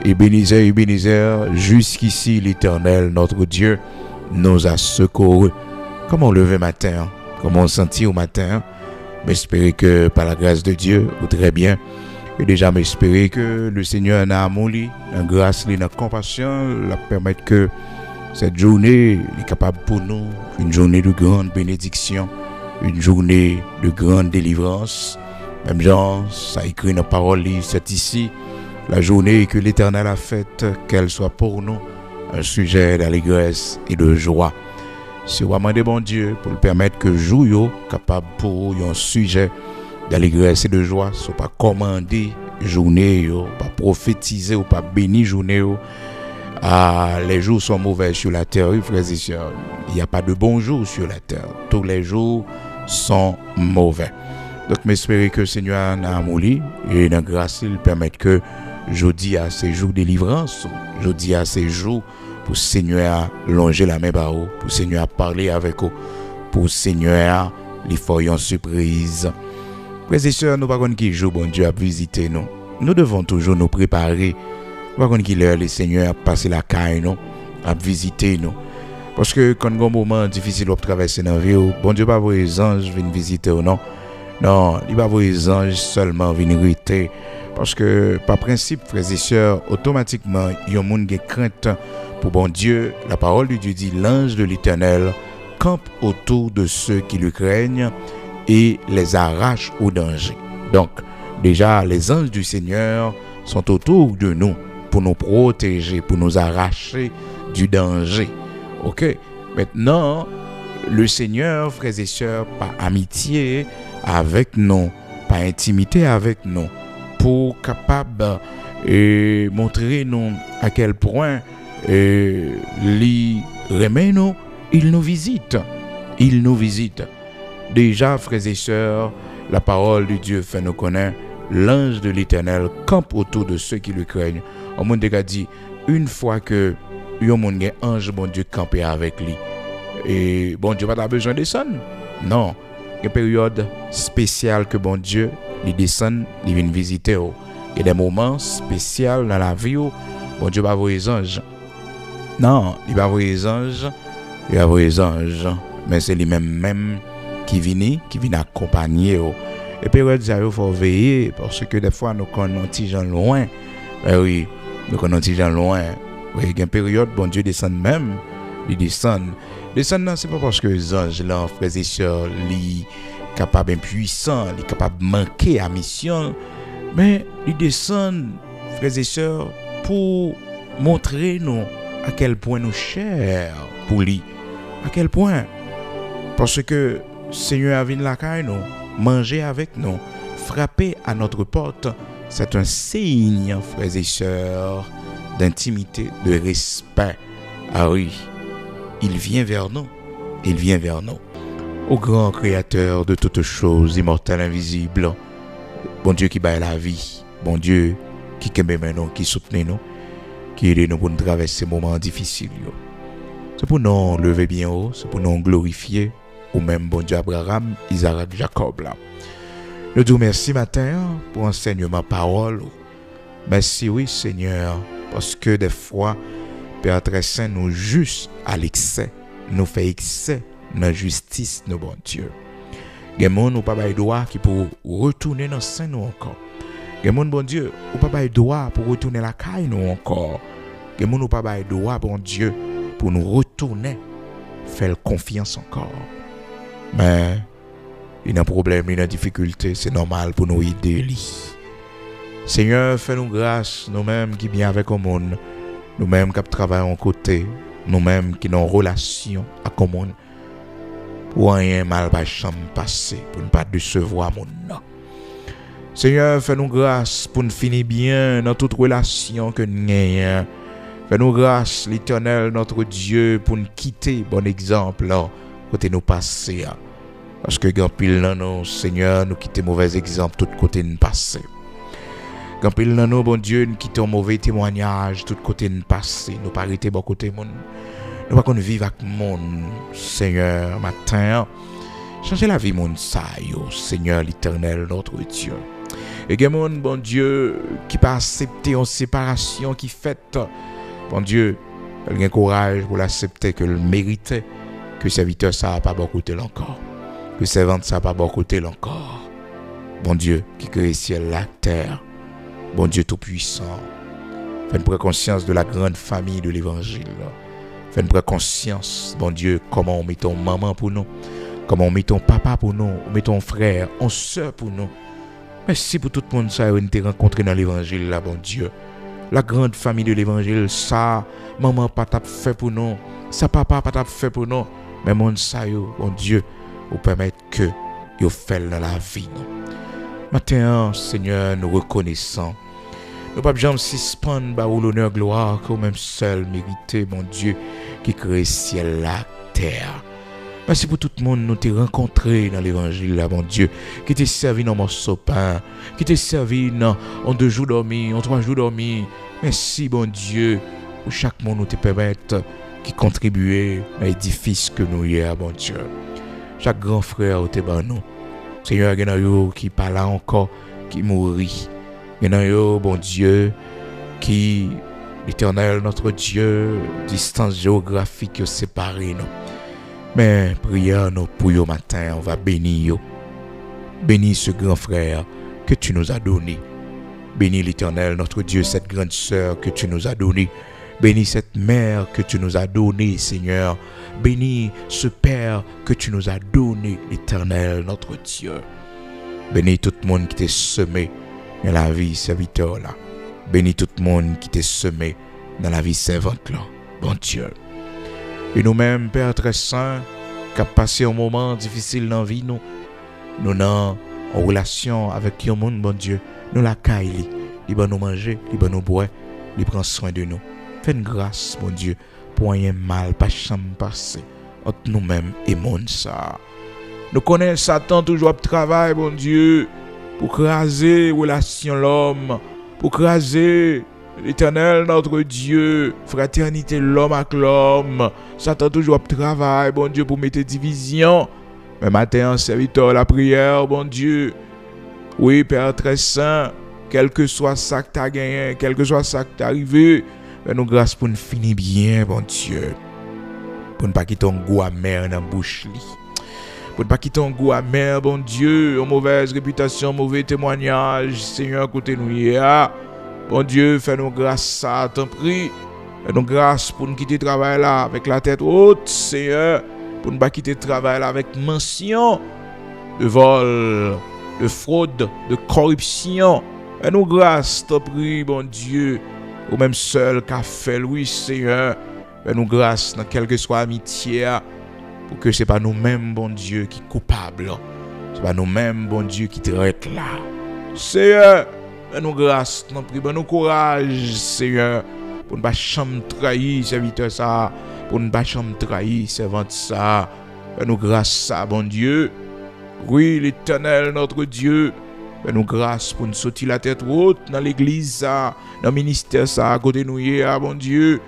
Ebenezer, jusqu'ici l'Éternel, notre Dieu, nous a secourus. Comment lever matin, comment sentir au matin, m'espérer que par la grâce de Dieu, ou très bien, et déjà m'espérer que le Seigneur n'a amour, la grâce, la compassion, la permettre que cette journée est capable pour nous, une journée de grande bénédiction, une journée de grande délivrance. Même Jean, ça écrit dans la parole, c'est ici, la journée que l'Éternel a faite, qu'elle soit pour nous un sujet d'allégresse et de joie. C'est vraiment de bon Dieu pour le permettre que jour capable pour un sujet d'allégresse et de joie, soit pas commander journée, pas prophétiser ou pas bénir journée. Les jours sont mauvais sur la terre, frères et sœurs. Il n'y a pas de bons jours sur la terre. Tous les jours sont mauvais. Donc, m'espérer que le Seigneur n'a amouli et dans grâce, il permet que jeudi à ces jours de délivrance, jeudi à ces jours pour le Seigneur longer la main par vous, pour le Seigneur parler avec vous, pour le Seigneur les faire surprise. Frères et sœurs, nous ne savons pas qui jour bon Dieu a visité nous. Nous devons toujours nous préparer. Nous ne savons pas qui l'heure le Seigneur passer la caille nous, à visiter nous. Parce que quand il y a un moment difficile à traverser dans la vie, bon Dieu va voir les anges venir visiter ou non. Non, il va voir les anges seulement venir irriter. Parce que, par principe, frères et sœurs, automatiquement, il y a un monde qui crainte pour bon Dieu. La parole de Dieu dit, l'ange de l'Éternel campe autour de ceux qui le craignent et les arrache au danger. Donc, déjà, les anges du Seigneur sont autour de nous pour nous protéger, pour nous arracher du danger. Ok? Maintenant, le Seigneur, frères et sœurs, par amitié avec nous, par intimité avec nous, pour capable montrer nous à quel point il remet nous, il nous visite. Il nous visite. Déjà, frères et sœurs, la parole de Dieu fait nous connaître, l'ange de l'Éternel campe autour de ceux qui le craignent. On m'a déjà dit, une fois que un ange, bon Dieu, campé avec lui, et bon Dieu, pas besoin de descendre. Non. Il y a une période spéciale que bon Dieu, il descend, il vient visiter. Il y a des moments spéciaux dans la vie où bon Dieu va voir les anges. Non, il va voir les anges, il va voir les anges. Mais c'est lui-même qui vient accompagner. Et période ça, il faut veiller parce que des fois, nous connaissons un petit gens loin. Oui, nous connaissons un petit gens loin. Oui, il y a une période, bon Dieu descend même, il descend. Descendre, c'est pas parce que les anges, là, frères et sœurs, ils sont capables impuissants, ils sont capables de manquer à mission, mais ils descendent, frères et sœurs, pour montrer nous à quel point nous chers pour lui. À quel point? Parce que le Seigneur a venu la caille nous, manger avec nous, frapper à notre porte, c'est un signe, frères et sœurs, d'intimité, de respect. Ah oui. Il vient vers nous. Il vient vers nous. Au grand créateur de toutes choses, immortel, invisible, bon Dieu qui bat la vie, bon Dieu qui aime nous, qui soutient nous, qui aide nous pour nous traverser ces moments difficiles. C'est pour nous lever bien haut, c'est pour nous glorifier, ou même bon Dieu Abraham, Isaac, Jacob. Là. Nous disons merci matin pour enseignement parole. Merci oui Seigneur, parce que des fois, Père très saint, nous juste à l'excès, nous fait excès dans la justice, nos bon Dieu. Il y a des gens qui n'ont pas de droit qui pour retourner dans le sein nous encore. Il y a des gens, bon Dieu, qui n'ont pas de droit pour retourner la caille nous encore. Il y a des gens qui n'ont pas de droit, bon Dieu, pour nous retourner, faire confiance encore. Mais il y a un problème, il y a une difficulté, c'est normal pour nous aider. Seigneur, fais-nous grâce, nous-mêmes qui bien avec le monde. Nous-mêmes qui travaillons en côté, nous-mêmes qui avons une relation avec le monde, pour rien mal va jamais passer, pour ne pas décevoir mon nom. Seigneur, fais-nous grâce pour nous finir bien dans toute relation que nous avons. Fais-nous grâce, l'Éternel, notre Dieu, pour nous quitter, bon exemple, là, côté nous passer. Parce que quand pile dans nous, Seigneur, nous quitter mauvais exemple, tout côté nous passer. Quand pile dans nous, bon Dieu, nous quittons mauvais témoignage, tout côté nous passer, nous pas arrêter bon côté monde. Nous pas qu'on vive avec monde, Seigneur, matin. Changer la vie monde ça yo, Seigneur l'Éternel notre Dieu. Et que mon bon Dieu qui pas accepter en séparation qui fait, bon Dieu, elle a courage pour l'accepter que le méritait, que serviteur ça a pas bon côté encore, que servante ça a pas bon côté encore. Bon Dieu qui crée ciel la terre, bon Dieu tout puissant, fais-nous prendre conscience de la grande famille de l'évangile. Fais-nous prendre conscience, bon Dieu, comment on met ton maman pour nous, comment on met ton papa pour nous, on met ton frère, on soeur pour nous. Merci pour tout le monde ça on t'a rencontré dans l'évangile là, bon Dieu. La grande famille de l'évangile, ça, maman pas t'a fait pour nous, ça papa pas t'a fait pour nous, mais mon ça yo, bon Dieu, vous permettre que yo fait dans la vie nous. Maintenant, Seigneur, nous reconnaissons. Nous ne pouvons jamais suspendre par l'honneur gloire que même seul mérité, mon Dieu, qui crée ciel la terre. Merci pour tout le monde nous t'ai rencontré dans l'évangile là, mon Dieu, qui t'ai servi dans mon pain, qui t'ai servi en 2 jours dormis, en 3 jours dormis. Merci, bon Dieu, pour chaque monde nous te permettre qui contribue à l'édifice que nous y a, bon Dieu. Chaque grand frère au ban nous. Seigneur, il y en a qui parle encore, qui mourit. Il y en a, bon Dieu, qui, l'Éternel, notre Dieu, distance géographique séparée, nous. Mais prière nous pour ce matin, on va bénir. Bénis ce grand frère que tu nous as donné. Bénis l'Éternel, notre Dieu, cette grande sœur que tu nous as donnée. Bénis cette mère que tu nous as donnée, Seigneur. Bénis ce Père que tu nous as donné, l'Éternel, notre Dieu. Bénis tout le monde qui t'est semé dans la vie serviteur là. Bénis tout le monde qui t'est semé dans la vie servante là, bon Dieu. Et nous-mêmes, Père très saint, qui a passé un moment difficile dans la vie, nous en relation avec le monde, bon Dieu, nous la caille, il va nous manger, il va nous boire, il prend soin de nous. Fais une grâce, bon Dieu, pour un mal, pas jamais passé entre nous-mêmes et monde ça. Nous connaissons Satan toujours travail, bon Dieu, pour craser relation l'homme, pour craser l'Éternel, notre Dieu, fraternité l'homme avec l'homme. Satan toujours travail, bon Dieu, pour mettre division. Mais matin, serviteur, la prière, bon Dieu. Oui, Père très saint, quel que soit ça que tu as gagné, quel que soit ça que tu as arrivé, fais-nous grâce pour nous finir bien, bon Dieu. Pour ne pas quitter un goût amer dans la bouche. Pour ne pas quitter un goût amer, bon Dieu, une mauvaise réputation, un mauvais témoignage, Seigneur, côté nous hier. Bon Dieu, fais-nous grâce ça, t'en prie. Fais-nous grâce pour nous quitter le travail là avec la tête haute, Seigneur. Pour ne pas quitter le travail là avec mention de vol, de fraude, de corruption. Fais-nous grâce, t'en prie, bon Dieu. Ou même seul qu'a fait, oui, Seigneur. Fais-nous grâce dans quelle que soit amitié. Pour que ce n'est pas nous-mêmes, bon Dieu, qui coupables. Ce n'est pas nous-mêmes, bon Dieu, qui traite là. Seigneur, fais-nous grâce, non prie, nous courage, Seigneur, pour ne pas jamais trahir serviteur ça, pour ne pas jamais trahir servante ça. Fais-nous grâce ça, bon Dieu. Oui, l'Éternel, notre Dieu. Fais-nous grâce pour nous sortir la tête haute dans l'église ça, dans le ministère ça, à côté de nous, bon Dieu.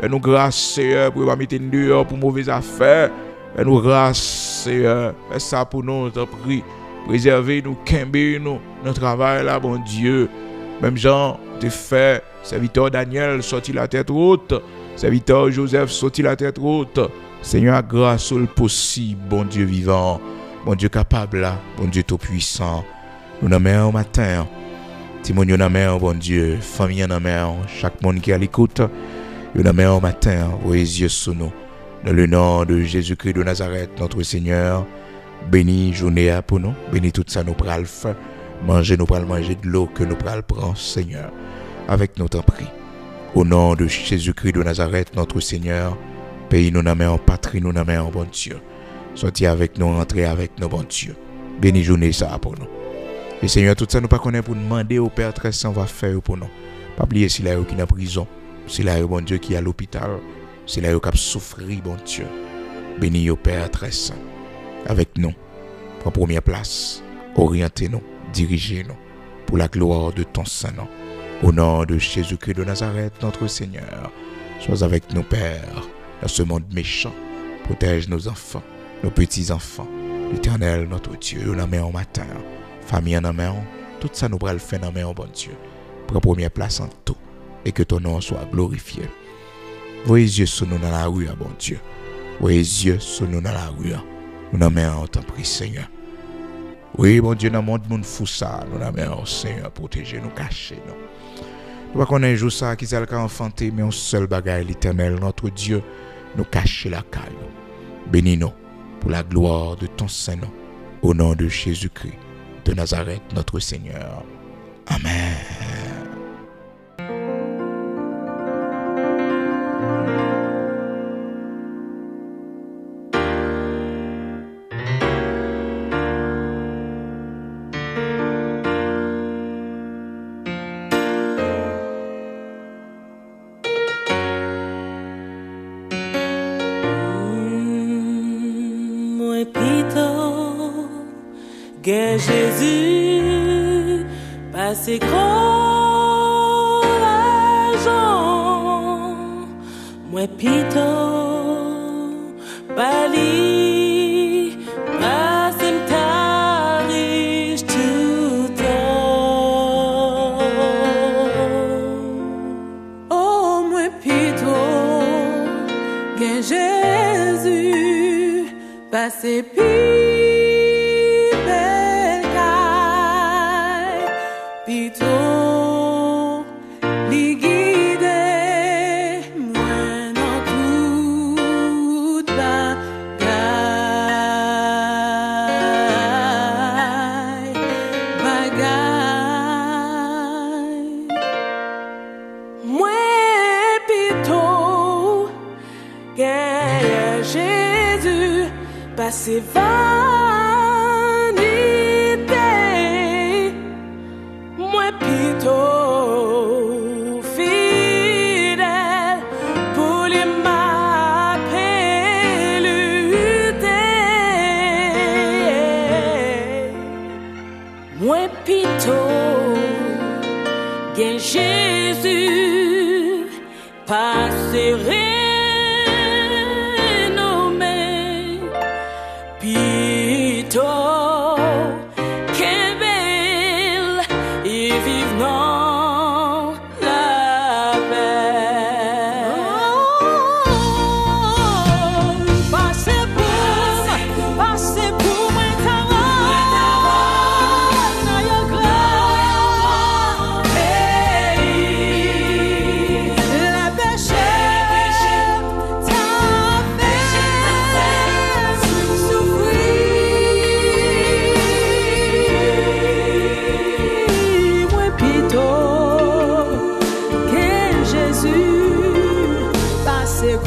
Fais-nous grâce, Seigneur, pour ne pas mettre dehors pour mauvaises affaires. Fais-nous grâce, Seigneur. Fais ça pour nous, t'en prie. Préservez-nous, quimbez-nous, notre travail là, bon Dieu. Même Jean, t'es fait, serviteur Daniel, sorti la tête haute. Serviteur Joseph, sorti la tête haute. Seigneur, grâce au possible, bon Dieu vivant. Bon Dieu capable là, bon Dieu tout puissant. Nous n'en mettons au matin. Timon, nous n'en mettons, bon Dieu. Famille, nous n'en mettons. Chaque monde qui est à l'écoute, nous n'en mettons au matin. Vos yeux sur nous. Dans le nom de Jésus-Christ de Nazareth, notre Seigneur. Bénis journée pour nous. Bénis tout ça, nous prenons le feu. Manger, nous prenons manger de l'eau que nous prenons prendre, Seigneur. Avec notre prix. Au nom de Jésus-Christ de Nazareth, notre Seigneur. Pays, nous n'en mettons. Patrie, nous n'en mettons, bon Dieu. Sortez avec nous, rentrez avec nous, bon Dieu. Bénis journée ça pour nous. Et Seigneur, tout ça nous pas connaître pour demander au Père très saint va faire pour nous. Pas oublier s'il y a qui est en prison, s'il y a bon Dieu qui est à l'hôpital, s'il y a qui a souffert, bon Dieu. Bénis au Père très saint. Avec nous, en première place, orientez-nous, dirigez-nous pour la gloire de ton Saint-Nom. Au nom de Jésus-Christ de Nazareth, notre Seigneur, sois avec nous, Père, dans ce monde méchant. Protège nos enfants, nos petits-enfants. L'Éternel, notre Dieu, nous la met en matin. Famille en main, Tout ça nous va le faire dans main en bon Dieu. Prends première place en tout et que ton nom soit glorifié. Voyez yeux sur nous dans la rue, bon Dieu. Voyez yeux sur nous dans la rue. Nous n'en mettons en t'en prie, Seigneur. Oui, bon Dieu, dans le monde, nous fous ça. Nous n'en mettons, Seigneur, protéger nous, cacher nous. Nous ne connaissons pas un jour ça qui s'est enfanté, mais un seul bagage, l'Éternel, notre Dieu, nous cacher la caille. Bénis-nous pour la gloire de ton Saint-Nom. Au nom de Jésus-Christ de Nazareth, notre Seigneur. Amen. Que Jésus passe grand l'argent, moi pito bali passe m'tariche tout temps. Oh moi pito que Jésus passe c'est vanité, moi plutôt fidèle pour les m'appeler lutter, moi plutôt que Jésus passerait. C'est